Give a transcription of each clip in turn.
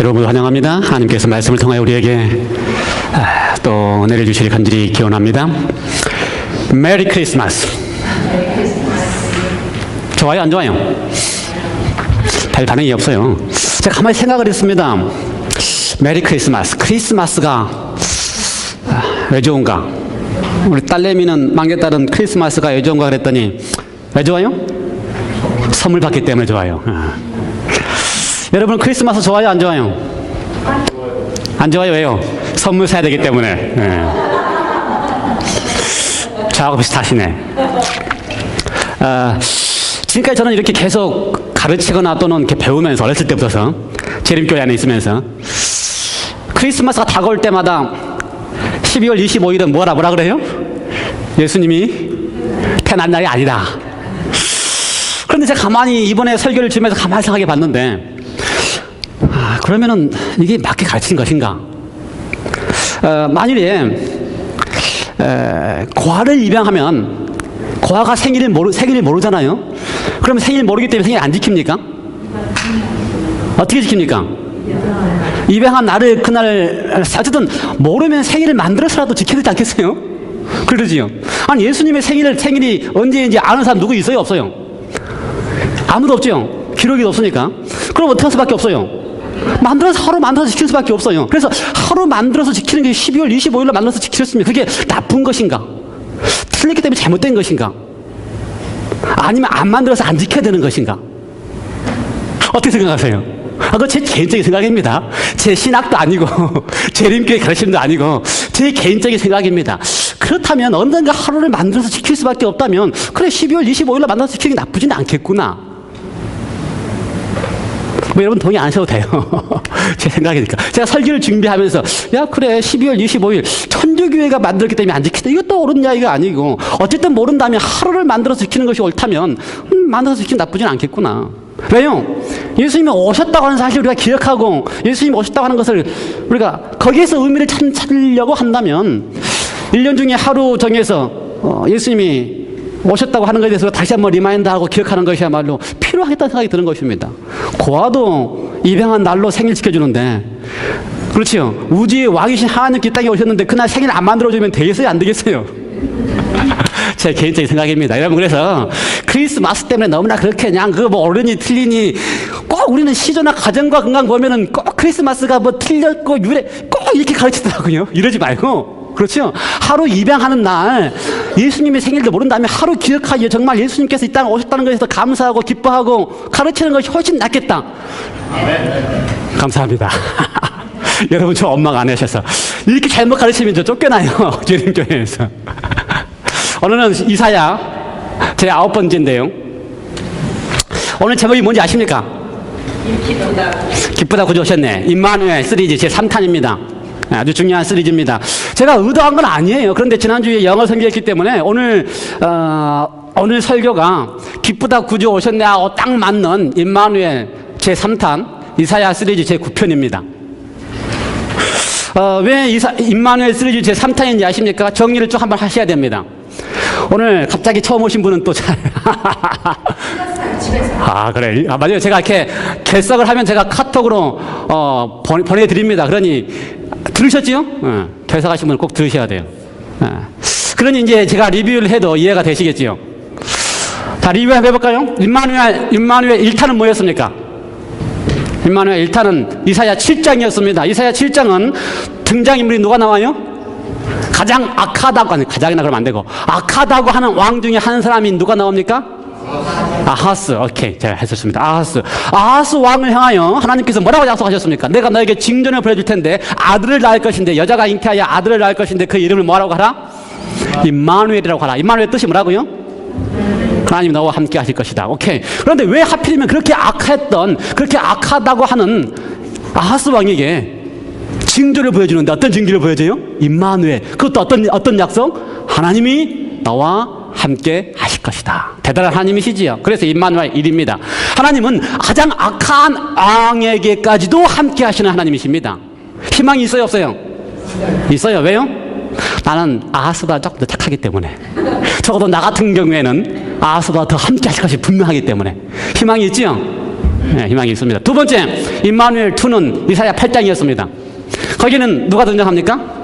여러분 환영합니다. 하나님께서 말씀을 통하여 우리에게 또 은혜를 주시길 간절히 기원합니다. 메리 크리스마스. 좋아요, 안 좋아요? 별 반응이 없어요. 제가 가만히 생각을 했습니다. 메리 크리스마스. 크리스마스가 왜 좋은가? 우리 딸내미는, 막내딸은 크리스마스가 왜 좋은가 그랬더니 왜 좋아요? 선물 받기 때문에 좋아요. 여러분 크리스마스 좋아요, 안 좋아요? 안 좋아요. 왜요? 선물 사야 되기 때문에. 저하고 비슷하시네. 지금까지 저는 이렇게 계속 가르치거나 또는 이렇게 배우면서, 어렸을 때부터 재림교회 안에 있으면서 크리스마스가 다가올 때마다 12월 25일은 뭐라 그래요? 예수님이 태어난 날이 아니다. 그런데 제가 가만히 이번에 설교를 주면서 가만히 생각해 봤는데, 그러면은 이게 맞게 가르치는 것인가? 만일에 고아를 입양하면 고아가 생일을 모르잖아요. 그러면 생일 모르기 때문에 생일 안 지킵니까? 어떻게 지킵니까? 입양한 날을, 그날 어쨌든 모르면 생일을 만들어서라도 지켜야 되지 않겠어요? 그러지요. 아니 예수님의 생일이 언제인지 아는 사람 누구 있어요? 없어요? 아무도 없죠. 기록이 없으니까. 그럼 어떻게 할 수밖에 없어요? 하루 만들어서 지킬 수밖에 없어요. 그래서 하루 만들어서 지키는 게 12월 25일로 만들어서 지켰으면 그게 나쁜 것인가? 틀렸기 때문에 잘못된 것인가? 아니면 안 만들어서 안 지켜야 되는 것인가? 어떻게 생각하세요? 그거 제 개인적인 생각입니다. 제 신학도 아니고 재림교회 가르침도 아니고 제 개인적인 생각입니다. 그렇다면 언젠가 하루를 만들어서 지킬 수밖에 없다면 그래 12월 25일로 만들어서 지키는 게 나쁘지는 않겠구나. 뭐 여러분 동의 안 하셔도 돼요. 제 생각이니까. 제가 설교를 준비하면서 야 그래 12월 25일 천주교회가 만들었기 때문에 안 지키다. 이것도 옳은 이야기가 아니고 어쨌든 모른다면 하루를 만들어서 지키는 것이 옳다면 만들어서 지키면 나쁘진 않겠구나. 왜요? 예수님이 오셨다고 하는 사실을 우리가 기억하고 예수님이 오셨다고 하는 것을 우리가 거기에서 의미를 찾으려고 한다면 1년 중에 하루 정해서 예수님이 오셨다고 하는 것에 대해서 다시 한번 리마인드하고 기억하는 것이야말로 필요하겠다는 생각이 드는 것입니다. 고아도 입양한 날로 생일 지켜주는데, 그렇지요. 우주의 왕이신 하나님께 이 땅에 오셨는데 그날 생일 안 만들어주면 되겠어요? 안 되겠어요? 제 개인적인 생각입니다. 여러분, 그래서 크리스마스 때문에 너무나 그렇게 그냥 뭐 옳으니 틀리니 꼭 우리는 시조나 가정과 건강 보면은 꼭 크리스마스가 뭐 틀렸고 유래 꼭 이렇게 가르치더라고요. 이러지 말고. 그렇죠? 하루 입양하는 날 예수님의 생일도 모른다면 하루 기억하기에 정말 예수님께서 이 땅에 오셨다는 것에서 감사하고 기뻐하고 가르치는 것이 훨씬 낫겠다. 감사합니다. 여러분 저 엄마가 안 하셔서 이렇게 잘못 가르치면 저 쫓겨나요. 재림교회에서. 오늘은 이사야 제 9번째인데요. 오늘 제목이 뭔지 아십니까? 기쁘다 구주 오셨네. 임마누엘 시리즈 제 3탄입니다. 아주 중요한 시리즈입니다. 제가 의도한 건 아니에요. 그런데 지난주에 영어 설교했기 때문에 오늘 설교가 기쁘다 구주 오셨네 하고 딱 맞는 임마누엘 제 3탄 이사야 시리즈 제 9편입니다. 왜 임마누엘 시리즈 제 3탄인지 아십니까? 정리를 쭉 한번 하셔야 됩니다. 오늘 갑자기 처음 오신 분은 또 잘. 그래. 맞아요. 제가 이렇게 개석을 하면 제가 카톡으로 보내드립니다. 그러니 들으셨지요? 개석하신 분은 꼭 들으셔야 돼요. 그러니 이제 제가 리뷰를 해도 이해가 되시겠지요? 자, 리뷰 한번 해볼까요? 임마누엘 1탄은 뭐였습니까? 임마누엘 1탄은 이사야 7장이었습니다. 이사야 7장은 등장인물이 누가 나와요? 가장 악하다고, 아니 가장이나 그러면 안 되고 악하다고 하는 왕 중에 한 사람이 누가 나옵니까? 아하스. 오케이, 제가 했었습니다. 아하스 왕을 향하여 하나님께서 뭐라고 약속하셨습니까? 내가 너에게 징전을 보여줄 텐데 아들을 낳을 것인데, 여자가 잉태하여 아들을 낳을 것인데 그 이름을 뭐라고 하라? 임마누엘이라고 하라. 임마누엘 뜻이 뭐라고요? 하나님 너와 함께 하실 것이다. 오케이. 그런데 왜 하필이면 그렇게 악하다고 하는 아하스 왕에게 징조를 보여주는데 어떤 징조를 보여줘요? 임마누엘. 그것도 어떤 약속? 하나님이 너와 함께 하실 것이다. 대단한 하나님이시지요. 그래서 임마누엘 1입니다. 하나님은 가장 악한 왕에게까지도 함께 하시는 하나님이십니다. 희망이 있어요, 없어요? 있어요. 왜요? 나는 아하스보다 조금 더 착하기 때문에, 적어도 나 같은 경우에는 아하스보다 더 함께 하실 것이 분명하기 때문에 희망이 있지요? 네, 희망이 있습니다. 두 번째, 임마누엘 2는 이사야 8장이었습니다. 거기는 누가 등장합니까?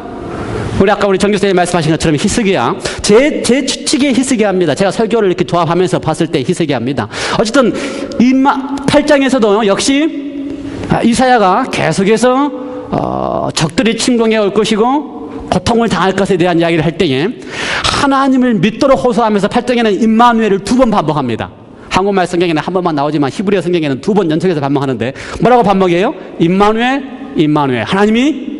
우리 정 교수님이 말씀하신 것처럼 히스기야. 제 추측에 히스기야입니다. 제가 설교를 이렇게 조합하면서 봤을 때 히스기야입니다. 어쨌든 8장에서도 역시 이사야가 계속해서 적들이 침공해 올 것이고 고통을 당할 것에 대한 이야기를 할 때에 하나님을 믿도록 호소하면서 8장에는 임마누엘을 2번 반복합니다. 한국말 성경에는 한 번만 나오지만 히브리어 성경에는 2번 연속해서 반복하는데 뭐라고 반복해요? 임마누엘, 임마누엘. 하나님이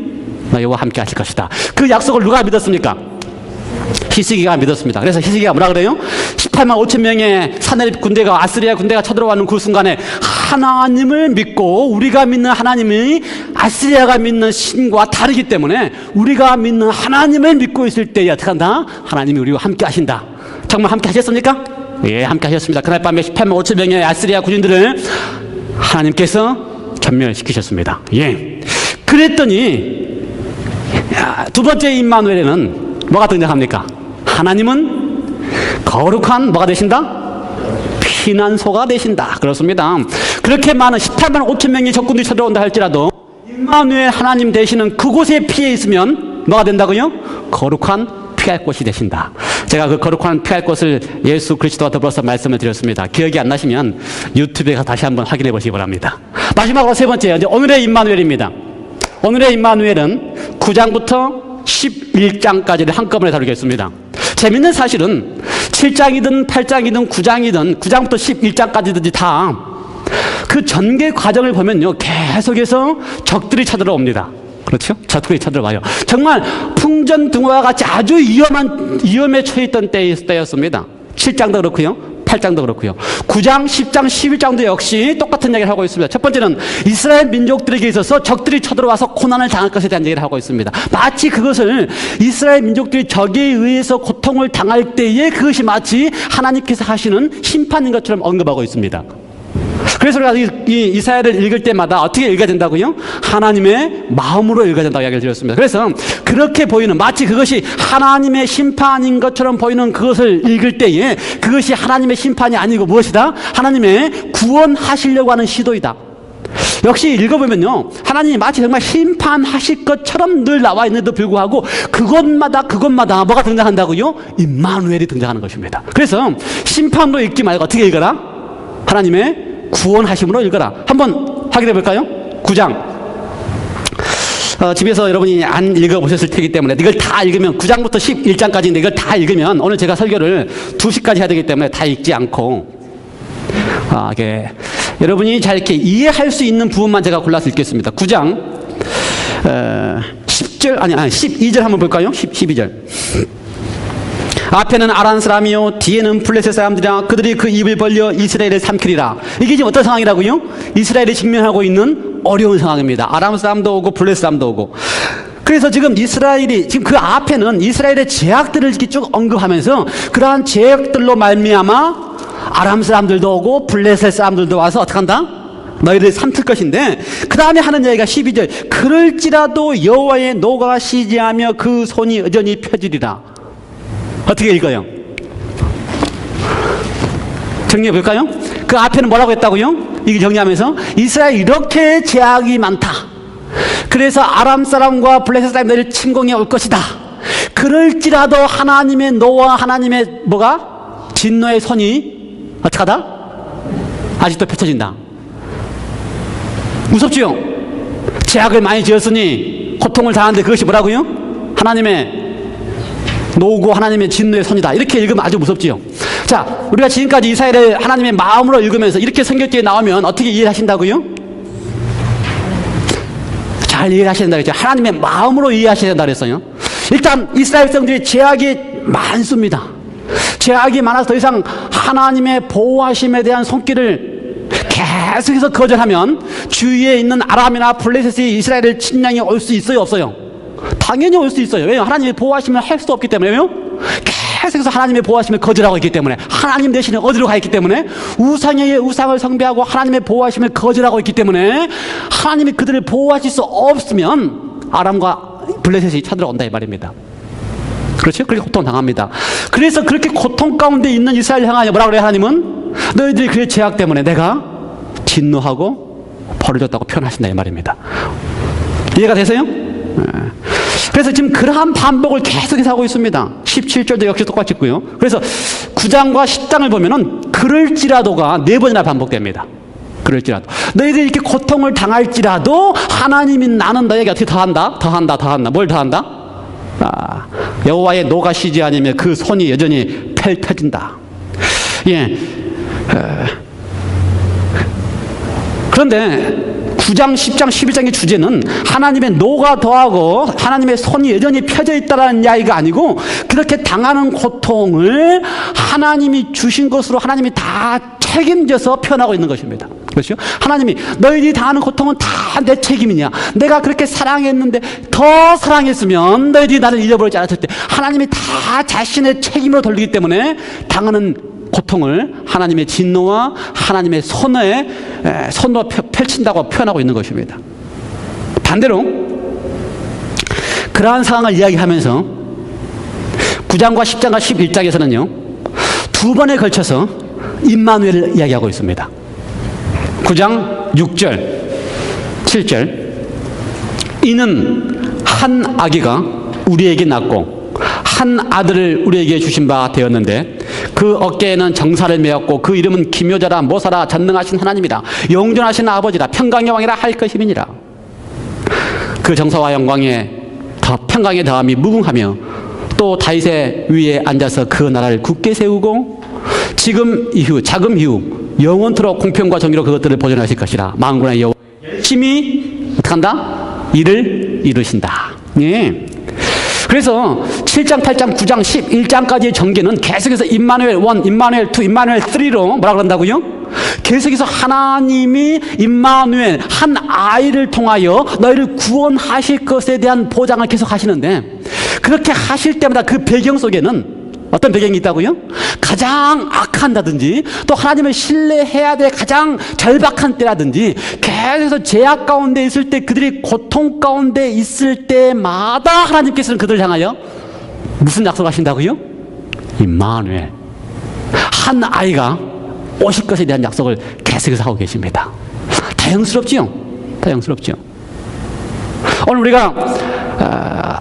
너희와 함께 하실 것이다. 그 약속을 누가 믿었습니까? 히스기야가 믿었습니다. 그래서 히스기야가 뭐라 그래요? 18만 5천 명의 사내립 군대가, 아스리아 군대가 쳐들어가는 그 순간에 하나님을 믿고 우리가 믿는 하나님이 아스리아가 믿는 신과 다르기 때문에 우리가 믿는 하나님을 믿고 있을 때에 어떻게 한다? 하나님이 우리와 함께 하신다. 정말 함께 하셨습니까? 예, 함께 하셨습니다. 그날 밤에 18만 5천 명의 아스리아 군인들을 하나님께서 전멸시키셨습니다. 예. 그랬더니 두 번째 임마누엘에는 뭐가 등장합니까? 하나님은 거룩한 뭐가 되신다? 피난소가 되신다. 그렇습니다. 그렇게 많은 18만 5천 명의 적군들이 쳐들어온다 할지라도 임마누엘 하나님 되시는 그곳에 피해 있으면 뭐가 된다고요? 거룩한 피할 곳이 되신다. 제가 그 거룩한 피할 곳을 예수 그리스도와 더불어서 말씀을 드렸습니다. 기억이 안 나시면 유튜브에 가서 다시 한번 확인해 보시기 바랍니다. 마지막으로 세 번째, 이제 오늘의 임마누엘입니다. 오늘의 임마누엘은 9장부터 11장까지를 한꺼번에 다루겠습니다. 재밌는 사실은 7장이든 8장이든 9장이든 9장부터 11장까지든지 다 그 전개 과정을 보면요, 계속해서 적들이 쳐들어옵니다. 그렇죠? 적들이 쳐들어와요. 정말 풍전등화와 같이 아주 위험에 처해 있던 때였습니다. 7장도 그렇고요, 8장도 그렇고요. 9장, 10장, 11장도 역시 똑같은 얘기를 하고 있습니다. 첫 번째는 이스라엘 민족들에게 있어서 적들이 쳐들어와서 고난을 당할 것에 대한 얘기를 하고 있습니다. 마치 그것을 이스라엘 민족들이 적에 의해서 고통을 당할 때에 그것이 마치 하나님께서 하시는 심판인 것처럼 언급하고 있습니다. 그래서 우리가 이 이사야를 읽을 때마다 어떻게 읽어야 된다고요? 하나님의 마음으로 읽어야 된다고 이야기를 드렸습니다. 그래서 그렇게 보이는, 마치 그것이 하나님의 심판인 것처럼 보이는 그것을 읽을 때에 그것이 하나님의 심판이 아니고 무엇이다? 하나님의 구원하시려고 하는 시도이다. 역시 읽어보면요, 하나님이 마치 정말 심판하실 것처럼 늘 나와 있는데도 불구하고 그것마다 뭐가 등장한다고요? 임마누엘이 등장하는 것입니다. 그래서 심판으로 읽지 말고 어떻게 읽어라? 하나님의 구원하심으로 읽어라. 한번 확인해 볼까요? 9장. 집에서 여러분이 안 읽어보셨을 테기 때문에 이걸 다 읽으면 9장부터 11장까지인데 이걸 다 읽으면 오늘 제가 설교를 2시까지 해야 되기 때문에 다 읽지 않고 여러분이 잘 이렇게 이해할 수 있는 부분만 제가 골라서 읽겠습니다. 9장 12절 한번 볼까요? 12절. 앞에는 아람 사람이요 뒤에는 블레셋 사람들이라 그들이 그 입을 벌려 이스라엘을 삼키리라. 이게 지금 어떤 상황이라고요? 이스라엘이 직면하고 있는 어려운 상황입니다. 아람 사람도 오고 블레셋 사람도 오고. 그래서 지금 이스라엘이 지금 그 앞에는 이스라엘의 제약들을 이렇게 쭉 언급하면서 그러한 제약들로 말미암아 아람 사람들도 오고 블레셋 사람들도 와서 어떻게 한다? 너희를 삼킬 것인데, 그 다음에 하는 얘기가 12절. 그럴지라도 여호와의 노가 시지하며 그 손이 여전히 펴지리라. 어떻게 읽어요? 정리해 볼까요? 그 앞에는 뭐라고 했다고요? 이게 정리하면서 이스라엘 이렇게 제약이 많다. 그래서 아람 사람과 블레셋 사람들이 침공해 올 것이다. 그럴지라도 하나님의 노와 하나님의 뭐가? 진노의 손이 어떻게 하다? 아직도 펼쳐진다. 무섭지요? 제약을 많이 지었으니 고통을 당하는데 그것이 뭐라고요? 하나님의 노고 하나님의 진노의 손이다. 이렇게 읽으면 아주 무섭지요. 자, 우리가 지금까지 이사야를 하나님의 마음으로 읽으면서 이렇게 성경에 나오면 어떻게 이해하신다고요? 잘 이해하셔야 된다 그랬죠. 하나님의 마음으로 이해하셔야 된다 그랬어요. 일단 이스라엘 백성들이 제약이 많습니다. 제약이 많아서 더 이상 하나님의 보호하심에 대한 손길을 계속해서 거절하면 주위에 있는 아람이나 블레셋이 이스라엘을 침략해 올 수 있어요, 없어요? 당연히 올 수 있어요. 왜요? 하나님의 보호하심을 할 수 없기 때문에. 왜요? 계속해서 하나님의 보호하심을 거절하고 있기 때문에. 하나님 대신에 어디로 가 있기 때문에? 우상을 숭배하고 하나님의 보호하심을 거절하고 있기 때문에 하나님이 그들을 보호하실 수 없으면 아람과 블레셋이 쳐들어온다 이 말입니다. 그렇죠? 그렇게 고통당합니다. 그래서 그렇게 고통 가운데 있는 이스라엘 향하여 뭐라 그래요? 하나님은 너희들이 그의 죄악 때문에 내가 진노하고 버려졌다고 표현하신다 이 말입니다. 이해가 되세요? 그래서 지금 그러한 반복을 계속해서 하고 있습니다. 17절도 역시 똑같이 있고요. 그래서 9장과 10장을 보면은 그럴지라도가 4번이나 반복됩니다. 그럴지라도 너희들이 이렇게 고통을 당할지라도 하나님이 나는 너에게 어떻게 더한다? 뭘 더한다? 여호와의 노가 쉬지 않으면 그 손이 여전히 펼쳐진다. 예. 그런데 9장, 10장, 11장의 주제는 하나님의 노가 더하고 하나님의 손이 여전히 펴져 있다는 이야기가 아니고 그렇게 당하는 고통을 하나님이 주신 것으로 하나님이 다 책임져서 표현하고 있는 것입니다. 그렇죠? 하나님이 너희들이 당하는 고통은 다 내 책임이냐? 내가 그렇게 사랑했는데 더 사랑했으면 너희들이 나를 잃어버리지 않았을 때 하나님이 다 자신의 책임으로 돌리기 때문에 당하는 고통을 하나님의 진노와 하나님의 손으로 펼친다고 표현하고 있는 것입니다. 반대로 그러한 상황을 이야기하면서 9장과 10장과 11장에서는요 2번에 걸쳐서 임마누엘을 이야기하고 있습니다. 9장 6절 7절 이는 한 아기가 우리에게 낳고 한 아들을 우리에게 주신 바 되었는데 그 어깨에는 정사를 메었고 그 이름은 기묘자라 모사라 전능하신 하나님이라 영존하신 아버지라 평강의 왕이라 할 것임이니라. 그 정사와 영광에 평강의 다함이 무궁하며 또 다윗의 위에 앉아서 그 나라를 굳게 세우고 자금 이후 영원토록 공평과 정의로 그것들을 보존하실 것이라. 만군의 여호와 열심히 어떡한다? 이를 이루신다. 예. 그래서 7장, 8장, 9장, 11장까지의 전개는 계속해서 임마누엘 1, 임마누엘 2, 임마누엘 3로 뭐라 그런다고요? 계속해서 하나님이 임마누엘 한 아이를 통하여 너희를 구원하실 것에 대한 보장을 계속 하시는데 그렇게 하실 때마다 그 배경 속에는 어떤 배경이 있다고요? 가장 악한다든지 또 하나님을 신뢰해야 될 가장 절박한 때라든지 계속해서 제약 가운데 있을 때 그들이 고통 가운데 있을 때마다 하나님께서는 그들을 향하여 무슨 약속을 하신다고요? 임마누엘 한 아이가 오실 것에 대한 약속을 계속해서 하고 계십니다. 다영스럽지요? 다영스럽지요? 오늘 우리가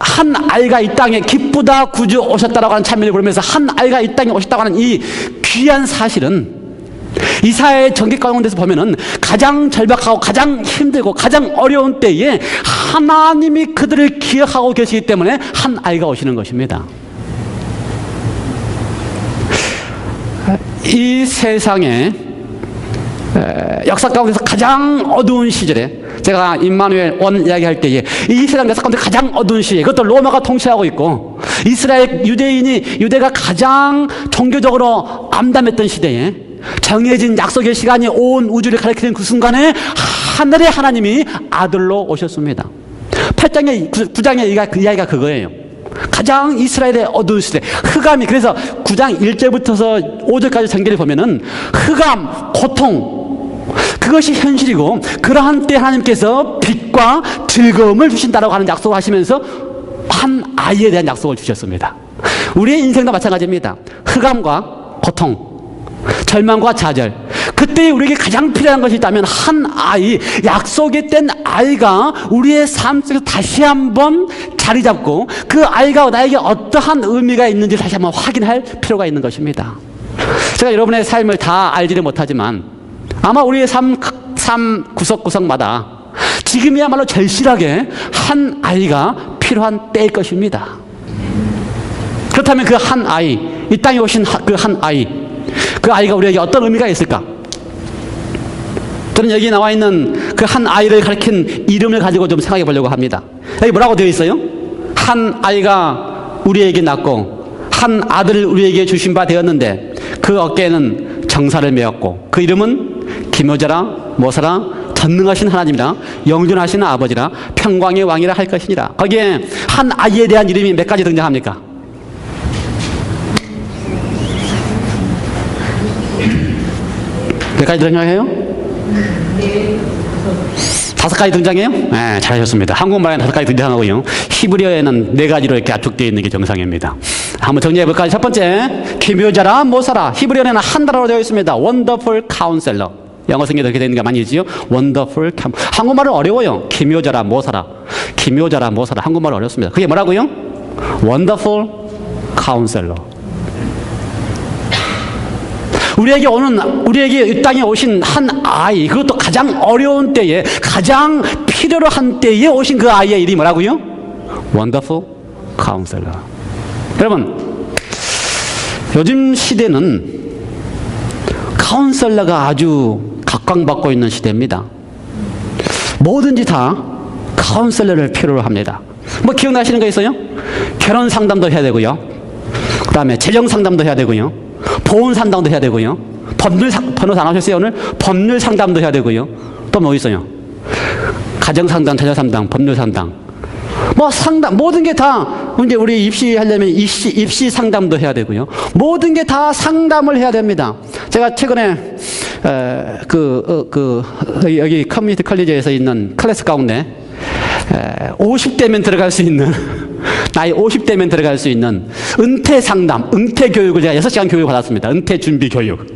한 아이가 이 땅에 기쁘다 구주 오셨다라고 하는 찬미를 부르면서 한 아이가 이 땅에 오셨다고 하는 이 귀한 사실은 이사야의 전개 가운데서 보면은 가장 절박하고 가장 힘들고 가장 어려운 때에 하나님이 그들을 기억하고 계시기 때문에 한 아이가 오시는 것입니다. 이 세상에 역사 가운데서 가장 어두운 시절에 제가 임마누엘 1 이야기할 때에 이 세상 역사 가운데 가장 어두운 시기에 그것도 로마가 통치하고 있고 이스라엘 유대가 가장 종교적으로 암담했던 시대에 정해진 약속의 시간이 온 우주를 가리키는 그 순간에 하늘의 하나님이 아들로 오셨습니다. 8장의 9장의 그 이야기가 그거예요. 가장 이스라엘의 어두운 시대 흑암이 그래서 9장 1절부터 5절까지 전개를 보면은 흑암 고통 그것이 현실이고 그러한 때 하나님께서 빛과 즐거움을 주신다라고 하는 약속을 하시면서 한 아이에 대한 약속을 주셨습니다. 우리의 인생도 마찬가지입니다. 흑암과 고통 절망과 좌절 그때 우리에게 가장 필요한 것이 있다면 한 아이 약속의 땐 아이가 우리의 삶 속에서 다시 한번 자리 잡고 그 아이가 나에게 어떠한 의미가 있는지 다시 한번 확인할 필요가 있는 것입니다. 제가 여러분의 삶을 다 알지는 못하지만 아마 우리의 삶 구석구석마다 지금이야말로 절실하게 한 아이가 필요한 때일 것입니다. 그렇다면 그 한 아이 이 땅에 오신 그 한 아이 그 아이가 우리에게 어떤 의미가 있을까? 저는 여기 나와 있는 그 한 아이를 가리킨 이름을 가지고 좀 생각해 보려고 합니다. 여기 뭐라고 되어 있어요? 한 아이가 우리에게 낳고 한 아들을 우리에게 주신 바 되었는데 그 어깨에는 정사를 메었고 그 이름은 기묘자라 모사라 전능하신 하나님이라 영존하신 아버지라 평강의 왕이라 할 것이니라. 거기에 한 아이에 대한 이름이 몇 가지 등장합니까? 몇 가지 등장해요? 5가지 등장해요? 네, 잘하셨습니다. 한국말에는 5가지 등장하고요. 히브리어에는 4가지로 이렇게 압축되어 있는 게 정상입니다. 한번 정리해 볼까요? 첫 번째, 기묘자라 모사라. 히브리어에는 한 단어로 되어 있습니다. 원더풀 카운셀러. 영어 성경에 이렇게 되는 게 많이 있지요. Wonderful Counselor. 한국말은 어려워요. 기묘자라 모사라. 기묘자라 모사라. 한국말은 어렵습니다. 그게 뭐라고요? Wonderful Counselor. 우리에게 이 땅에 오신 한 아이, 그것도 가장 어려운 때에, 가장 필요로 한 때에 오신 그 아이의 이름이 뭐라고요? Wonderful Counselor. 여러분, 요즘 시대는 카운셀러가 아주 각광받고 있는 시대입니다. 뭐든지 다 카운셀러를 필요로 합니다. 뭐 기억나시는 거 있어요? 결혼 상담도 해야 되고요. 그 다음에 재정 상담도 해야 되고요. 보험 상담도 해야 되고요. 변호사 안 하셨어요 오늘? 법률 상담도 해야 되고요. 또 뭐 있어요? 가정 상담, 자녀 상담, 법률 상담. 뭐 상담, 모든 게 다 이제 우리 입시하려면 입시 상담도 해야 되고요. 모든 게 다 상담을 해야 됩니다. 제가 최근에 여기 커뮤니티 컬리지에서 있는 클래스 가운데 50대면 들어갈 수 있는 나이 50대면 들어갈 수 있는 은퇴 상담, 은퇴 교육을 제가 6시간 교육을 받았습니다. 은퇴 준비 교육.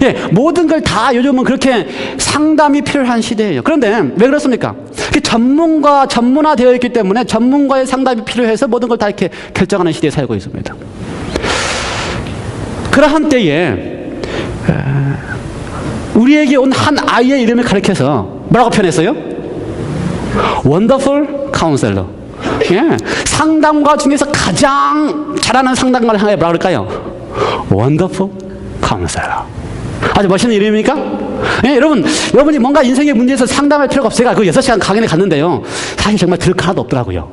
예, 모든 걸 다 요즘은 그렇게 상담이 필요한 시대예요. 그런데 왜 그렇습니까? 전문화되어 있기 때문에 전문가의 상담이 필요해서 모든 걸 다 이렇게 결정하는 시대에 살고 있습니다. 그러한 때에 우리에게 온 한 아이의 이름을 가리켜서 뭐라고 표현했어요? Wonderful Counselor. 예, 상담가 중에서 가장 잘하는 상담가를 향해 뭐라 그럴까요? Wonderful Counselor. 아주 멋있는 이름입니까? 예, 여러분이 뭔가 인생의 문제에서 상담할 필요가 없어요. 제가 그 6시간 강연에 갔는데요. 사실 정말 들을 거 하나도 없더라고요.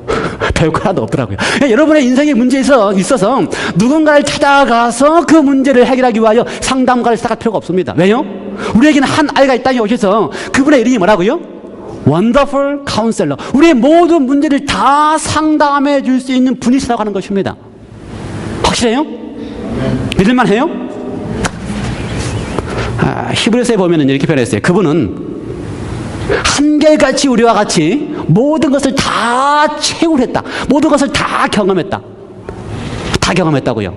배울 거 하나도 없더라고요. 예, 여러분의 인생의 문제에 있어서 누군가를 찾아가서 그 문제를 해결하기 위하여 상담가를 시작할 필요가 없습니다. 왜요? 우리에게는 한 아이가 이 땅에 오셔서 그분의 이름이 뭐라고요? Wonderful Counselor. 우리의 모든 문제를 다 상담해 줄 수 있는 분이시라고 하는 것입니다. 확실해요? 믿을만 해요? 히브리서에 보면 이렇게 표현했어요. 그분은 한결같이 우리와 같이 모든 것을 다 체험을 했다. 모든 것을 다 경험했다. 다 경험했다고요.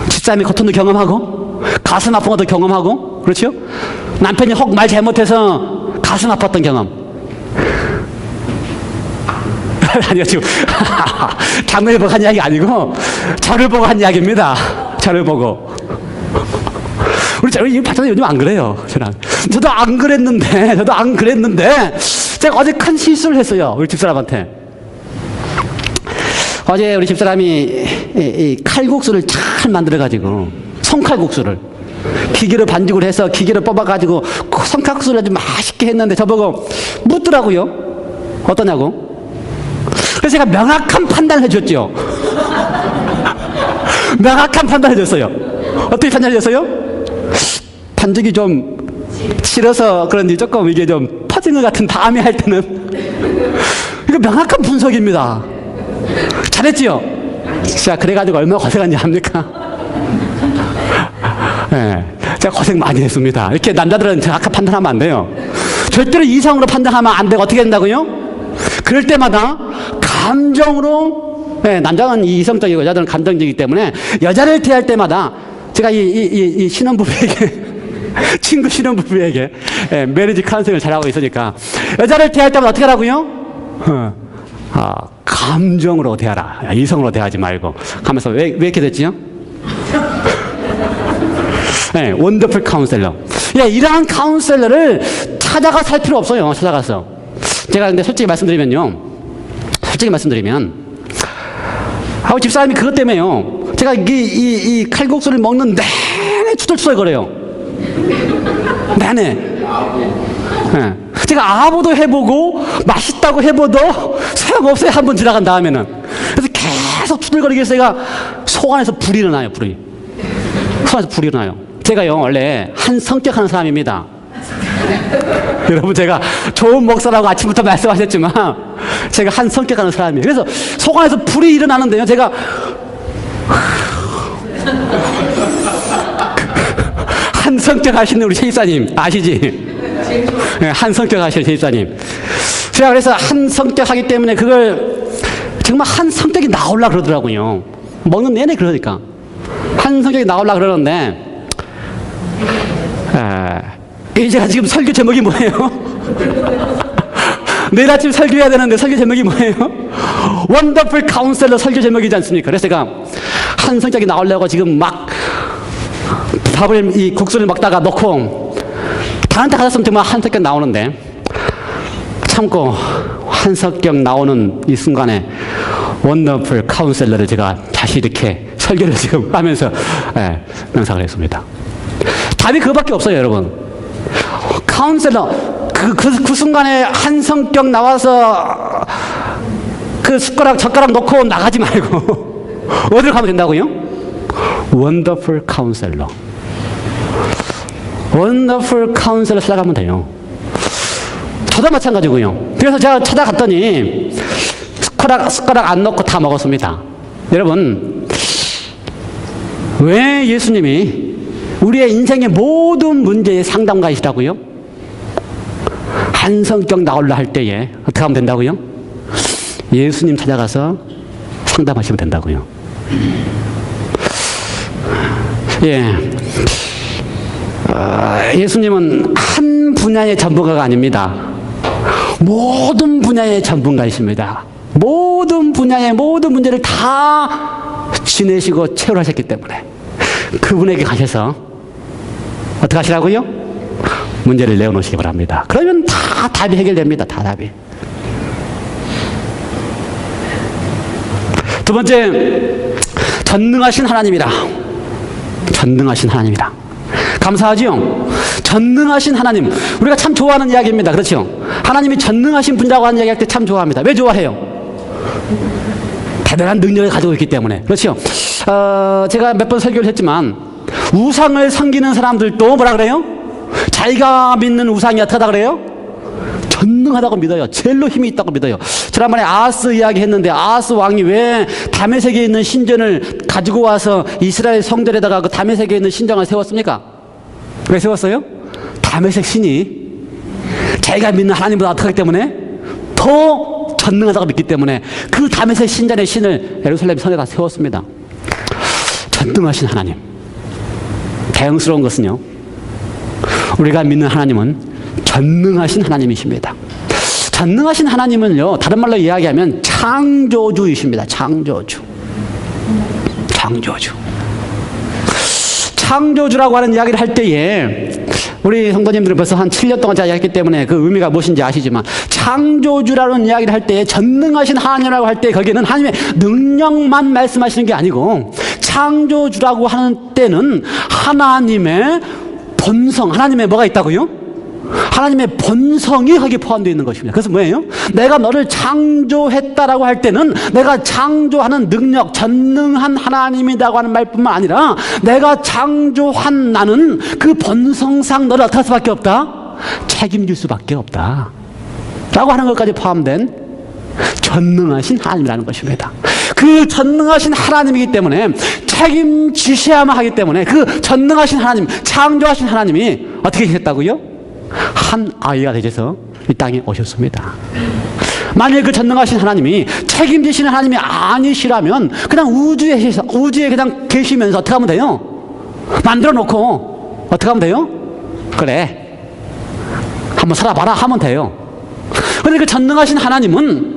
집사람이 고통도 경험하고 가슴 아픈 것도 경험하고, 그렇죠? 남편이 혹 말 잘못해서 가슴 아팠던 경험. 아니요, 지금 장면을 보고 한 이야기 아니고 저를 보고 한 이야기입니다. 저를 보고. 우리 파트너 요즘 안 그래요. 저도 안 그랬는데 제가 어제 큰 실수를 했어요. 우리 집사람한테. 어제 우리 집사람이 이 칼국수를 잘 만들어가지고, 손칼국수를 기계로 반죽을 해서 기계로 뽑아가지고 손칼국수를 아주 맛있게 했는데 저보고 묻더라고요. 어떠냐고. 그래서 제가 명확한 판단을 해줬죠. 명확한 판단을 해줬어요. 어떻게 판단을 해줬어요? 반죽이 좀 질어서 그런지 조금 이게 좀 퍼진 것 같은 다음에 할 때는. 이거 명확한 분석입니다. 잘했지요? 자, 그래가지고 얼마나 고생한지 압니까? 네, 제가 고생 많이 했습니다. 이렇게 남자들은 정확한 판단하면 안 돼요. 절대로 이성으로 판단하면 안 되고 어떻게 된다고요? 그럴 때마다 감정으로, 네, 남자는 이성적이고 여자들은 감정적이기 때문에 여자를 대할 때마다 제가 이 신혼부부에게 친구 신혼부부에게 메리지 카운셀링을 잘하고 있으니까 여자를 대할 때마다 어떻게 하라고요? 감정으로 대하라. 이성으로 대하지 말고 하면서 왜 이렇게 됐지요? 네, 원더풀 카운셀러. 예, 이러한 카운셀러를 찾아가서 할 필요 없어요. 찾아가서. 제가 근데 솔직히 말씀드리면 집사람이 그것 때문에요. 제가 이 칼국수를 먹는 내내 투덜투덜거려요. 내내. 네. 제가 아부도 해보고 맛있다고 해보도 소용없어요. 한 번 지나간 다음에는. 그래서 계속 투덜거리게 해서 제가 속 안에서 불이 일어나요. 속 안에서 불이 일어나요. 제가요 원래 한 성격하는 사람입니다. 여러분, 제가 좋은 목사라고 아침부터 말씀하셨지만 제가 한 성격하는 사람이에요. 그래서 속 안에서 불이 일어나는데요, 제가 한 성격 하시는 우리 최집사님 아시지? 네, 한 성격 하시는 최집사님. 제가 그래서 한 성격 하기 때문에 그걸 정말 한 성격이 나오려고 그러더라고요. 먹는 내내 그러니까 한 성격이 나오려고 그러는데 제가 지금 설교 제목이 뭐예요? 내일 아침 설교해야 되는데 설교 제목이 뭐예요? 원더풀 카운셀러 설교 제목이지 않습니까? 그래서 제가 한 성격이 나오려고 지금 막 밥을, 이 국수를 먹다가 넣고 다른 데 가졌으면 정말 한 성격 나오는데 참고 한 성격 나오는 이 순간에 원더풀 카운셀러를 제가 다시 이렇게 설교를 지금 하면서 명상을 했습니다. 답이 그거밖에 없어요, 여러분. 카운셀러, 그 순간에 한 성격 나와서 그 젓가락 놓고 나가지 말고 어디로 가면 된다고요? 원더풀 카운셀러. 원더풀 카운셀러 찾아가면 돼요. 저도 마찬가지고요. 그래서 제가 찾아갔더니 숟가락 안 넣고 다 먹었습니다. 여러분, 왜 예수님이 우리의 인생의 모든 문제의 상담가이시라고요? 한 성격 나오려 할 때에 어떻게 하면 된다고요? 예수님 찾아가서 상담하시면 된다고요. 예수님은 한 분야의 전문가가 아닙니다. 모든 분야의 전문가이십니다. 모든 분야의 모든 문제를 다 지내시고 체험하셨기 때문에 그분에게 가셔서 어떻게 하시라고요? 문제를 내어놓으시기 바랍니다. 그러면 다 답이 해결됩니다. 다 답이. 두 번째, 전능하신 하나님이라. 전능하신 하나님이라. 감사하지요? 전능하신 하나님. 우리가 참 좋아하는 이야기입니다. 그렇죠? 하나님이 전능하신 분이라고 하는 이야기 할 때 참 좋아합니다. 왜 좋아해요? 대단한 능력을 가지고 있기 때문에. 그렇죠? 제가 몇 번 설교를 했지만 우상을 섬기는 사람들도 뭐라 그래요? 자기가 믿는 우상이 어떻다 그래요? 전능하다고 믿어요. 제일로 힘이 있다고 믿어요. 지난번에 아하스 이야기 했는데 아하스 왕이 왜 다메섹에 있는 신전을 가지고 와서 이스라엘 성전에다가 그 다메섹에 있는 신전을 세웠습니까? 왜 세웠어요? 다메섹 신이 자기가 믿는 하나님보다 어떻기 때문에 더 전능하다고 믿기 때문에 그 다메섹 신전의 신을 예루살렘 성에다 세웠습니다. 전능하신 하나님. 다행스러운 것은요, 우리가 믿는 하나님은 전능하신 하나님이십니다. 전능하신 하나님은요, 다른 말로 이야기하면 창조주이십니다. 창조주. 창조주라고 하는 이야기를 할 때에 우리 성도님들은 벌써 한 7년 동안 제가 이야기했기 때문에 그 의미가 무엇인지 아시지만 창조주라는 이야기를 할 때에 전능하신 하나님이라고 할 때 거기에는 하나님의 능력만 말씀하시는 게 아니고 창조주라고 하는 때는 하나님의 본성, 하나님의 뭐가 있다고요? 하나님의 본성이 거기에 포함되어 있는 것입니다. 그래서 뭐예요? 내가 너를 창조했다라고 할 때는 내가 창조하는 능력, 전능한 하나님이라고 하는 말뿐만 아니라 내가 창조한 나는 그 본성상 너를 어떻게 할 수밖에 없다? 책임질 수밖에 없다 라고 하는 것까지 포함된 전능하신 하나님이라는 것입니다. 그 전능하신 하나님이기 때문에 책임지셔야만 하기 때문에 그 전능하신 하나님, 창조하신 하나님이 어떻게 하셨다고요? 한 아이가 되셔서 이 땅에 오셨습니다. 만일 그 전능하신 하나님이 책임지시는 하나님이 아니시라면 그냥 우주에 그냥 계시면서 어떻게 하면 돼요? 만들어 놓고 어떻게 하면 돼요? 그래, 한번 살아봐라 하면 돼요. 그런데 그 전능하신 하나님은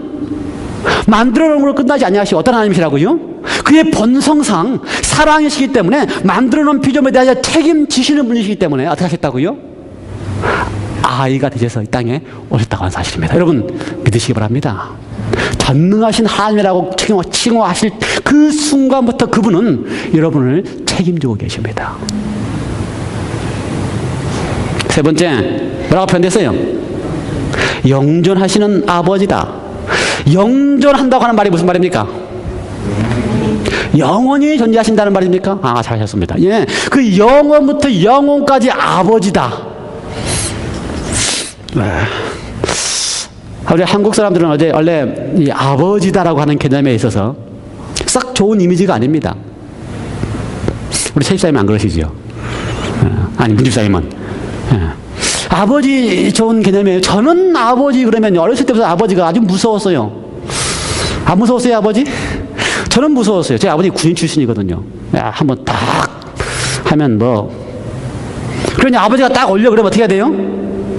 만들어 놓은 걸로 끝나지 아니하시고 어떤 하나님이시라고요? 그의 본성상 사랑이시기 때문에 만들어 놓은 피조물에 대하여 책임지시는 분이시기 때문에 어떻게 하셨다고요? 아이가 되셔서 이 땅에 오셨다고 하는 사실입니다. 여러분 믿으시기 바랍니다. 전능하신 하나님이라고 칭호하실 그 순간부터 그분은 여러분을 책임지고 계십니다. 세 번째, 뭐라고 표현됐어요? 영존하시는 아버지다. 영존한다고 하는 말이 무슨 말입니까? 영원히 존재하신다는 말입니까? 아, 잘하셨습니다. 예, 그 영원부터 영원까지 아버지다. 우리 한국 사람들은 원래 이 아버지다라고 하는 개념에 있어서 싹 좋은 이미지가 아닙니다. 우리 최집사님은 안 그러시죠? 아니, 문집사님은. 아버지 좋은 개념이에요. 저는 아버지 그러면 어렸을 때부터 아버지가 아주 무서웠어요. 안 무서웠어요, 아버지? 저는 무서웠어요. 제 아버지 군인 출신이거든요. 야, 한번 딱 하면 뭐 그러니 아버지가 딱 올려 그러면 어떻게 해야 돼요?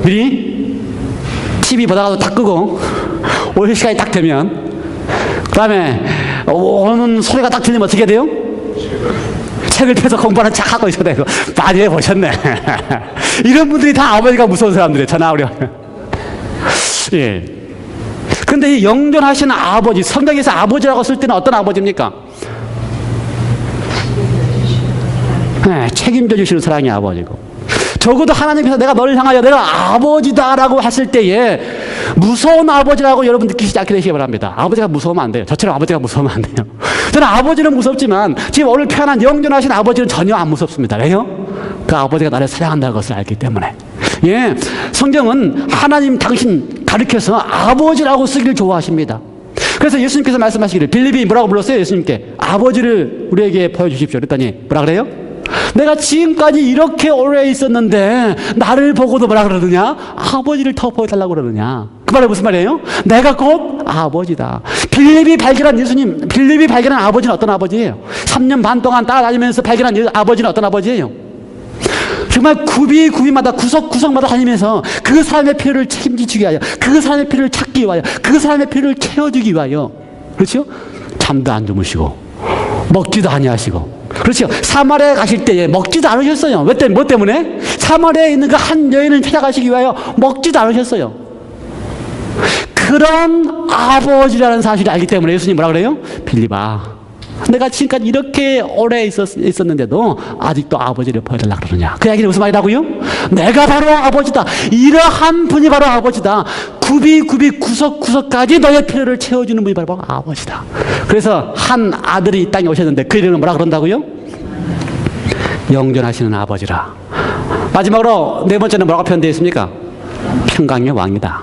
미리 TV 보다가도 딱 끄고 올 시간이 딱 되면 그 다음에 오는 소리가 딱 들리면 어떻게 해야 돼요? 책을 펴서 공부하는 척 하고 있어야 되고. 많이 해보셨네. 이런 분들이 다 아버지가 무서운 사람들이에요. 전화 오려. 예. 근데 이 영존하시는 아버지, 성경에서 아버지라고 쓸 때는 어떤 아버지입니까? 네, 책임져 주시는 사랑의 아버지고. 적어도 하나님께서 내가 너를 향하여 내가 아버지다라고 했을 때에 무서운 아버지라고 여러분 느끼시지 않게 되시기 바랍니다. 아버지가 무서우면 안 돼요. 저처럼 아버지가 무서우면 안 돼요. 저는 아버지는 무섭지만 지금 오늘 표현한 영존하신 아버지는 전혀 안 무섭습니다. 왜요? 그 아버지가 나를 사랑한다는 것을 알기 때문에. 예, 성경은 하나님 당신 가르쳐서 아버지라고 쓰기를 좋아하십니다. 그래서 예수님께서 말씀하시기를 빌립이 뭐라고 불렀어요? 예수님께 아버지를 우리에게 보여주십시오. 그랬더니 뭐라 그래요? 내가 지금까지 이렇게 오래 있었는데 나를 보고도 뭐라 그러느냐? 아버지를 더 보여달라고 그러느냐? 그 말은 무슨 말이에요? 내가 곧 아버지다. 빌립이 발견한 예수님, 빌립이 발견한 아버지는 어떤 아버지예요? 3년 반 동안 따라다니면서 발견한 아버지는 어떤 아버지예요? 정말 구비마다 구석구석마다 다니면서 그 사람의 필요를 책임지기 위하여, 그 사람의 필요를 찾기 위하여, 그 사람의 필요를 채워주기 위하여, 그렇죠? 잠도 안 주무시고 먹지도 아니하시고, 그렇죠? 사마리아에 가실 때에 먹지도 않으셨어요. 뭐 때문에? 사마리아에 있는 그 한 여인을 찾아가시기 위하여 먹지도 않으셨어요. 그런 아버지라는 사실을 알기 때문에 예수님 뭐라 그래요? 빌립아, 내가 지금까지 이렇게 오래 있었는데도 아직도 아버지를 보여달라 그러느냐? 그 이야기는 무슨 말이라고요? 내가 바로 아버지다. 이러한 분이 바로 아버지다. 구석구석까지 너의 필요를 채워주는 분이 바로 아버지다. 그래서 한 아들이 이 땅에 오셨는데 그 이름은 뭐라 그런다고요? 영존하시는 아버지라. 마지막으로 네 번째는 뭐라고 표현되어 있습니까? 평강의 왕이다.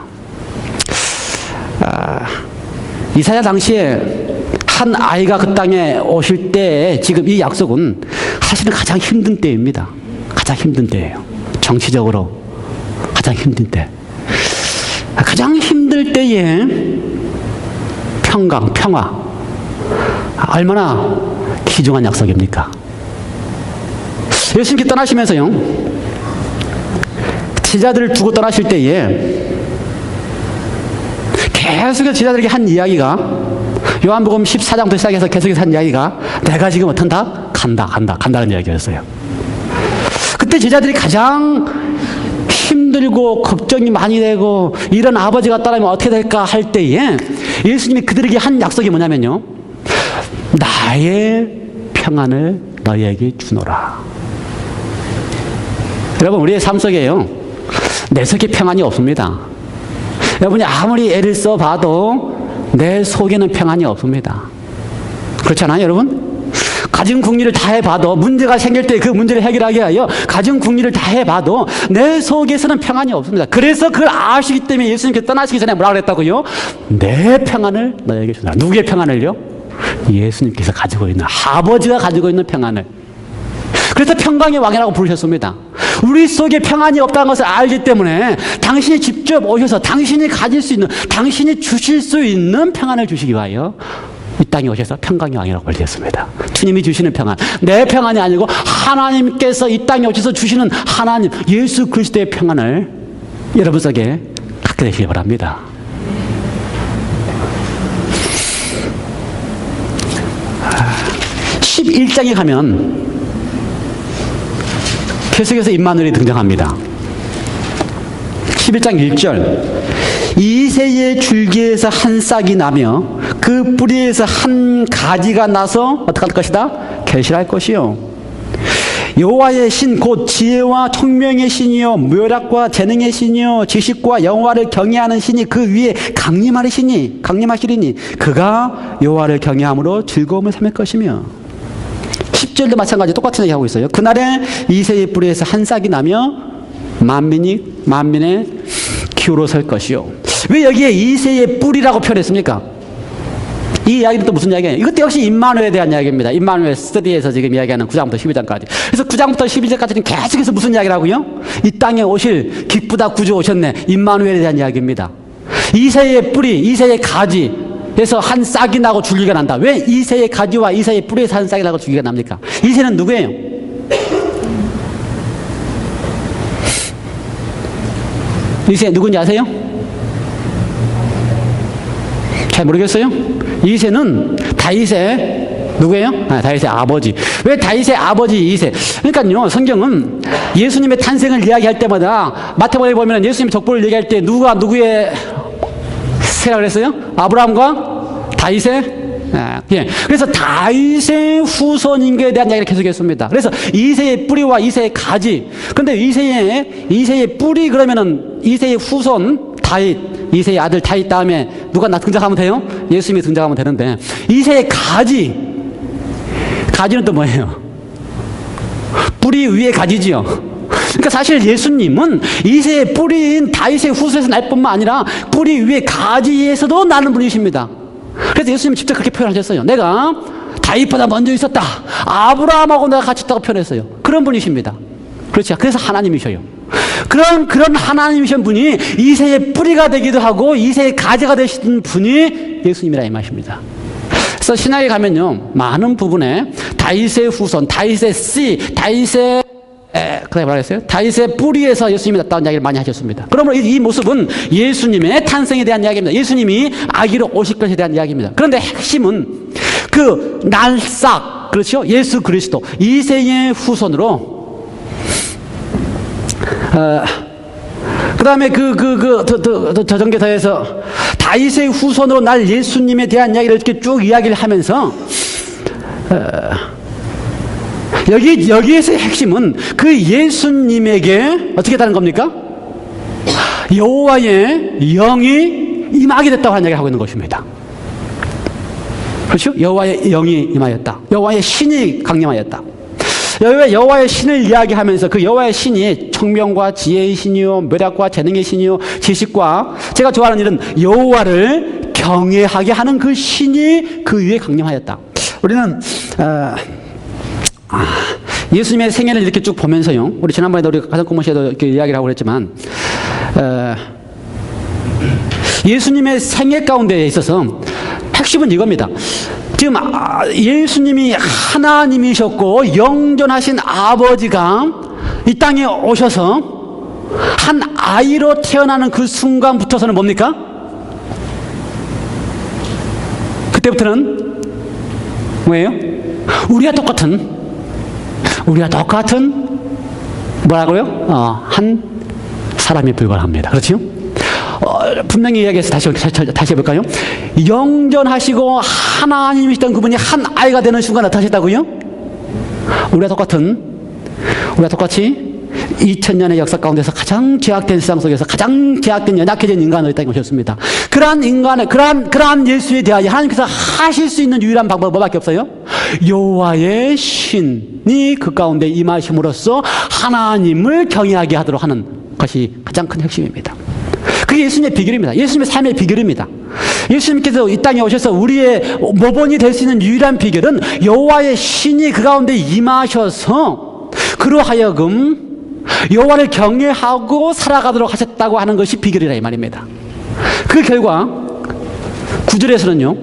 이사야 당시에 한 아이가 그 땅에 오실 때 지금 이 약속은 사실은 가장 힘든 때입니다. 가장 힘든 때예요. 정치적으로 가장 힘든 때. 가장 힘들 때에 평강, 평화. 얼마나 귀중한 약속입니까? 예수님께 떠나시면서요, 제자들을 두고 떠나실 때에 계속해서 제자들에게 한 이야기가, 요한복음 14장부터 시작해서 계속해서 한 이야기가 내가 지금 어떤다? 간다는 이야기였어요. 그때 제자들이 가장 힘들고 걱정이 많이 되고 이런 아버지가 떠나면 어떻게 될까 할 때에 예수님이 그들에게 한 약속이 뭐냐면요, 나의 평안을 너희에게 주노라. 여러분, 우리의 삶 속에요, 내 속에 평안이 없습니다. 여러분이 아무리 애를 써봐도 내 속에는 평안이 없습니다. 그렇지 않아요, 여러분? 가진 궁리를 다 해봐도, 문제가 생길 때 그 문제를 해결하기 위하여 가진 궁리를 다 해봐도 내 속에서는 평안이 없습니다. 그래서 그걸 아시기 때문에 예수님께서 떠나시기 전에 뭐라고 그랬다고요? 내 평안을 너에게 주노라. 누구의 평안을요? 예수님께서 가지고 있는, 아버지가 가지고 있는 평안을. 그래서 평강의 왕이라고 부르셨습니다. 우리 속에 평안이 없다는 것을 알기 때문에 당신이 직접 오셔서 당신이 가질 수 있는, 당신이 주실 수 있는 평안을 주시기 위하여 이 땅에 오셔서 평강의 왕이라고 불리셨습니다. 주님이 주시는 평안, 내 평안이 아니고 하나님께서 이 땅에 오셔서 주시는 하나님, 예수 그리스도의 평안을 여러분 속에 갖게 되시기 바랍니다. 아, 11장에 가면 계속해서 임마누엘이 등장합니다. 11장 1절, 이새의 줄기에서 한 싹이 나며 그 뿌리에서 한 가지가 나서 어떻게 할 것이다? 결실할 것이요. 여호와의 신 곧 지혜와 총명의 신이요 묘략과 재능의 신이요 지식과 영화를 경외하는 신이 그 위에 강림하시리니 그가 여호와를 경외함으로 즐거움을 삼을 것이며. 10절도 마찬가지 똑같은 얘기 하고 있어요. 그날에 이새의 뿌리에서 한 싹이 나며 만민의 기호로 설 것이요. 왜 여기에 이새의 뿌리라고 표현했습니까? 이 이야기는 또 무슨 이야기예요? 이것도 역시 임마누엘에 대한 이야기입니다. 임마누엘 스터디에서 지금 이야기하는 9장부터 12장까지. 그래서 9장부터 12장까지는 계속해서 무슨 이야기라고요? 이 땅에 오실 기쁘다 구주 오셨네. 임마누엘에 대한 이야기입니다. 이새의 뿌리, 이새의 가지에서 한 싹이 나고 줄기가 난다. 왜 이새의 가지와 이새의 뿌리에서 한 싹이 나고 줄기가 납니까? 이새는 누구예요? 이세 누군지 아세요? 잘 모르겠어요? 이세는 다윗의 누구예요? 다윗의 아버지. 왜 다윗의 아버지 이세? 그러니까요, 성경은 예수님의 탄생을 이야기할 때마다 마태복음에 보면 예수님 족보를 얘기할 때 누가 누구의 세라고 그랬어요? 아브라함과 다윗의 예. 그래서 다윗의 후손인 것에 대한 이야기를 계속했습니다. 그래서 이세의 뿌리와 이세의 가지. 근데 이세의 뿌리 그러면은 이세의 후손 다윗, 이세의 아들 다윗 다음에 누가 등장하면 돼요? 예수님이 등장하면 되는데 이세의 가지는 또 뭐예요? 뿌리 위에 가지지요. 그러니까 사실 예수님은 이세의 뿌리인 다윗의 후손에서 날 뿐만 아니라 뿌리 위에 가지에서도 나는 분이십니다. 그래서 예수님은 직접 그렇게 표현하셨어요. 내가 다윗보다 먼저 있었다. 아브라함하고 내가 같이 있다고 표현했어요. 그런 분이십니다. 그렇죠. 그래서 하나님이셔요. 그런 하나님이신 분이 이세의 뿌리가 되기도 하고 이세의 가지가 되신 분이 예수님이라 이 말입니다. 그래서 신약에 가면요, 많은 부분에 다윗의 후손, 다윗의 씨, 다윗의 그다음에 뭐라 했어요? 다윗의 뿌리에서 예수님이 났다는 이야기를 많이 하셨습니다. 그러므로 이 모습은 예수님의 탄생에 대한 이야기입니다. 예수님이 아기로 오실 것에 대한 이야기입니다. 그런데 핵심은 그 날싹, 그렇죠? 예수 그리스도 이세의 후손으로 그 다음에 저전개 더해서 다윗의 후손으로 날 예수님에 대한 이야기를 이렇게 쭉 이야기를 하면서 여기에서의 핵심은 그 예수님에게 어떻게 다른 겁니까? 여호와의 영이 임하게 됐다고 하는 이야기를 하고 있는 것입니다. 그렇죠? 여호와의 영이 임하였다. 여호와의 신이 강림하였다. 여호와의 신을 이야기하면서 그 여호와의 신이 청명과 지혜의 신이요, 묘략과 재능의 신이요, 지식과, 제가 좋아하는 일은 여호와를 경외하게 하는 그 신이 그 위에 강림하였다. 우리는 예수님의 생애를 이렇게 쭉 보면서요, 우리 지난번에도 우리 가정공무시에도 이렇게 이야기를 하고 그랬지만, 예수님의 생애 가운데에 있어서 핵심은 이겁니다. 지금 예수님이 하나님이셨고 영존하신 아버지가 이 땅에 오셔서 한 아이로 태어나는 그 순간부터서는 뭡니까? 그때부터는 뭐예요? 우리와 똑같은 뭐라고요? 한 사람이 불과합니다. 그렇죠? 분명히 이야기해서 다시 해볼까요? 영전하시고 하나님이시던 그분이 한 아이가 되는 순간 나타나셨다고요? 우리와 똑같이 2000년의 역사 가운데서 가장 죄악된 세상 속에서 가장 죄악된 연약해진 인간으로 이 땅에 오셨습니다. 그러한 예수에 대하여 하나님께서 하실 수 있는 유일한 방법은 뭐밖에 없어요? 여호와의 신이 그 가운데 임하심으로써 하나님을 경외하게 하도록 하는 것이 가장 큰 핵심입니다. 그게 예수님의 비결입니다. 예수님의 삶의 비결입니다. 예수님께서 이 땅에 오셔서 우리의 모본이 될 수 있는 유일한 비결은 여호와의 신이 그 가운데 임하셔서 그로 하여금 여호와를 경외하고 살아가도록 하셨다고 하는 것이 비결이라 이 말입니다. 그 결과 9절에서는요,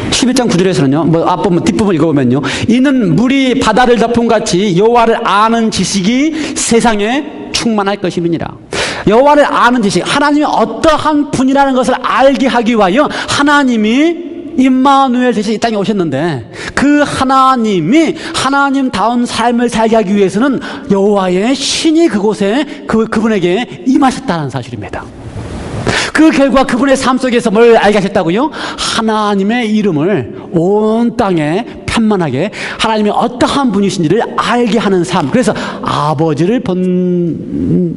11장 9절에서는요, 앞부분 뒷부분 읽어보면요, 이는 물이 바다를 덮음 같이 여호와를 아는 지식이 세상에 충만할 것임이니라. 여호와를 아는 지식, 하나님이 어떠한 분이라는 것을 알게 하기 위하여 하나님이 임마누엘 대신 이 땅에 오셨는데, 그 하나님이 하나님다운 삶을 살게 하기 위해서는 여호와의 신이 그곳에 그분에게 임하셨다는 사실입니다. 그 결과 그분의 삶 속에서 뭘 알게 하셨다고요? 하나님의 이름을 온 땅에 편만하게, 하나님이 어떠한 분이신지를 알게 하는 삶. 그래서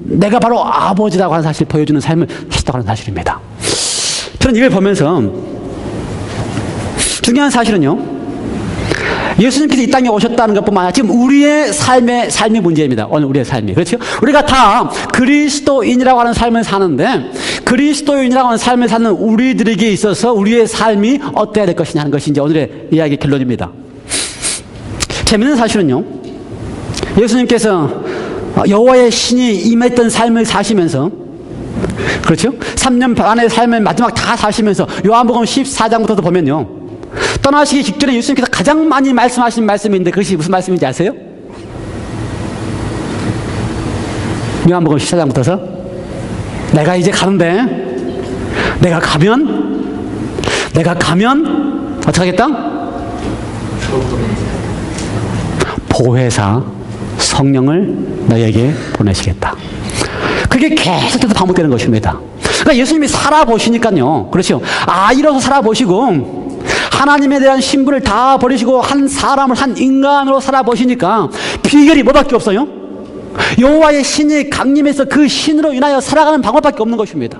내가 바로 아버지라고 하는 사실을 보여주는 삶을 하셨다고 하는 사실입니다. 저는 이걸 보면서 중요한 사실은요, 예수님께서 이 땅에 오셨다는 것뿐만 아니라 지금 우리의 삶의 문제입니다. 오늘 우리의 삶이. 그렇죠? 우리가 다 그리스도인이라고 하는 삶을 사는데, 그리스도인이라고 하는 삶을 사는 우리들에게 있어서 우리의 삶이 어때야 될 것이냐 하는 것이 이제 오늘의 이야기의 결론입니다. 재밌는 사실은요, 예수님께서 여호와의 신이 임했던 삶을 사시면서, 그렇죠? 3년 반의 삶을 마지막 다 사시면서 요한복음 14장부터도 보면요, 떠나시기 직전에 예수님께서 가장 많이 말씀하신 말씀인데 그것이 무슨 말씀인지 아세요? 요한복음 14장부터서 내가 이제 가는데 내가 가면 어떻게 하겠다? 보혜사 성령을 너에게 보내시겠다. 그게 계속해서 반복되는 것입니다. 그러니까 예수님이 살아보시니까요. 그렇죠. 아이로서 살아보시고 하나님에 대한 신분을 다 버리시고 한 사람을 한 인간으로 살아보시니까 비결이 뭐밖에 없어요? 여호와의 신이 강림해서 그 신으로 인하여 살아가는 방법밖에 없는 것입니다.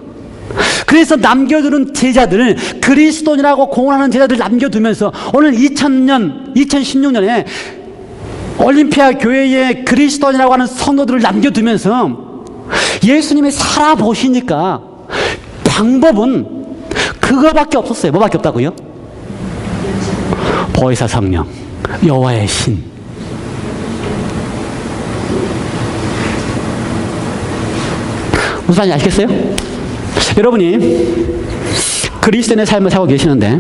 그래서 남겨두는 제자들, 그리스도인이라고 공언하는 제자들 남겨두면서 오늘 2016년에 올림피아 교회의 그리스도인이라고 하는 성도들을 남겨두면서 예수님이 살아보시니까 방법은 그거밖에 없었어요. 뭐밖에 없다고요? 보혜사 성령, 여호와의 신. 무슨 말인지 아시겠어요? 여러분이 그리스도인의 삶을 살고 계시는데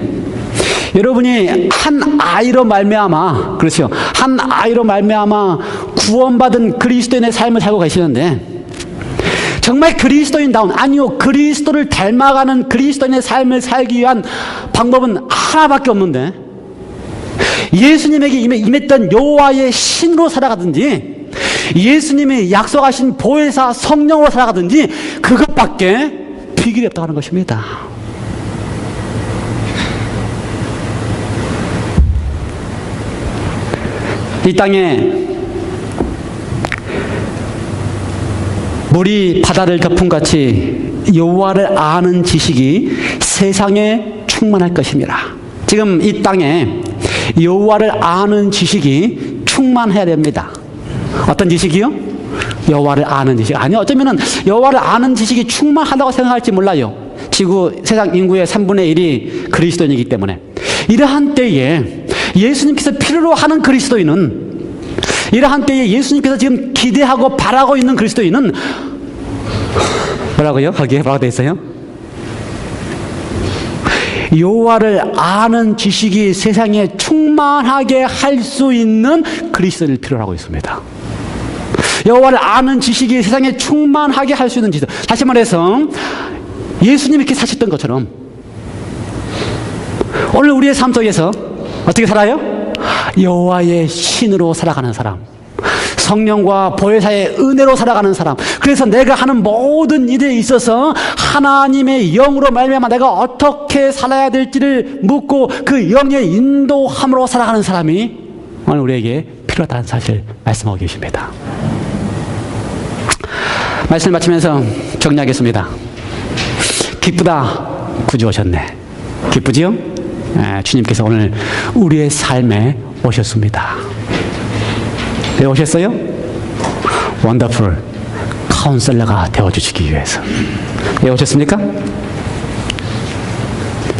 여러분이 한 아이로 말미암아, 그렇죠, 한 아이로 말미암아 구원받은 그리스도인의 삶을 살고 계시는데 정말 그리스도인다운, 아니요, 그리스도를 닮아가는 그리스도인의 삶을 살기 위한 방법은 하나밖에 없는데 예수님에게 임했던 여호와의 신으로 살아가든지 예수님이 약속하신 보혜사 성령으로 살아가든지 그것밖에 비결이 없다고 하는 것입니다. 이 땅에 물이 바다를 덮음같이 여호와를 아는 지식이 세상에 충만할 것입니다. 지금 이 땅에 여호와를 아는 지식이 충만해야 됩니다. 어떤 지식이요? 여호와를 아는 지식. 아니, 어쩌면은 여호와를 아는 지식이 충만하다고 생각할지 몰라요. 지구 세상 인구의 3분의 1이 그리스도인이기 때문에. 이러한 때에 예수님께서 필요로 하는 그리스도인은, 이러한 때에 예수님께서 지금 기대하고 바라고 있는 그리스도인은 뭐라고요? 거기에 뭐라고 되어 있어요? 여호와를 아는 지식이 세상에 충만하게 할 수 있는 그리스도인을 필요로 하고 있습니다. 여호와를 아는 지식이 세상에 충만하게 할 수 있는 지식. 다시 말해서 예수님이 이렇게 사셨던 것처럼 오늘 우리의 삶 속에서 어떻게 살아요? 여호와의 신으로 살아가는 사람, 성령과 보혜사의 은혜로 살아가는 사람. 그래서 내가 하는 모든 일에 있어서 하나님의 영으로 말미암아 내가 어떻게 살아야 될지를 묻고 그 영의 인도함으로 살아가는 사람이 오늘 우리에게 필요하다는 사실 말씀하고 계십니다. 말씀을 마치면서 정리하겠습니다. 기쁘다, 구주 오셨네. 기쁘지요? 주님께서 오늘 우리의 삶에 오셨습니다. 왜 오셨어요? 원더풀 카운셀러가 되어주시기 위해서. 왜 오셨습니까?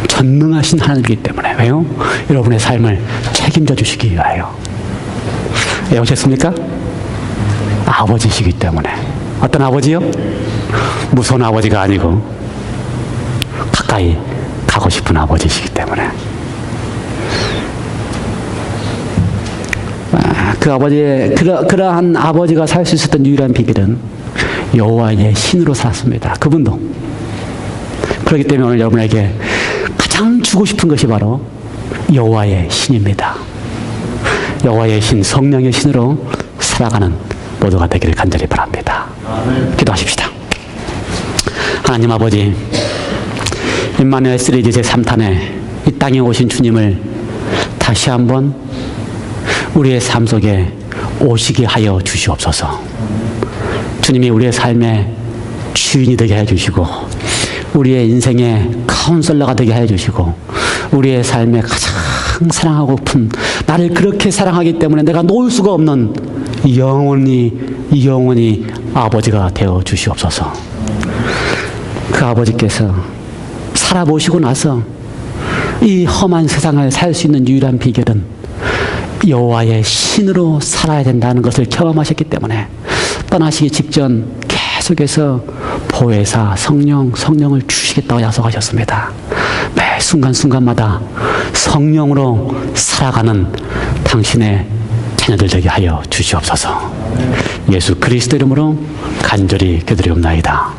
전능하신 하나님이기 때문에. 왜요? 여러분의 삶을 책임져 주시기 위하여. 왜 오셨습니까? 아버지시기 때문에. 어떤 아버지요? 무서운 아버지가 아니고 가까이 가고 싶은 아버지시기 때문에. 그 아버지의 그러한 아버지가 살 수 있었던 유일한 비결은 여호와의 신으로 살았습니다. 그분도. 그렇기 때문에 오늘 여러분에게 가장 주고 싶은 것이 바로 여호와의 신입니다. 여호와의 신, 성령의 신으로 살아가는 모두가 되기를 간절히 바랍니다. 기도하십시다. 하나님 아버지, 임마누엘 시리즈 제3탄에 이 땅에 오신 주님을 다시 한번 우리의 삶 속에 오시게 하여 주시옵소서. 주님이 우리의 삶의 주인이 되게 해주시고 우리의 인생의 카운셀러가 되게 해주시고 우리의 삶에 가장 사랑하고픈, 나를 그렇게 사랑하기 때문에 내가 놓을 수가 없는 영원히 아버지가 되어 주시옵소서. 그 아버지께서 살아보시고 나서 이 험한 세상을 살 수 있는 유일한 비결은 여호와의 신으로 살아야 된다는 것을 경험하셨기 때문에 떠나시기 직전 계속해서 보혜사 성령을 주시겠다고 약속하셨습니다. 매 순간순간마다 성령으로 살아가는 당신의 자녀들 되게 하여 주시옵소서. 예수 그리스도 이름으로 간절히 기도드리옵나이다.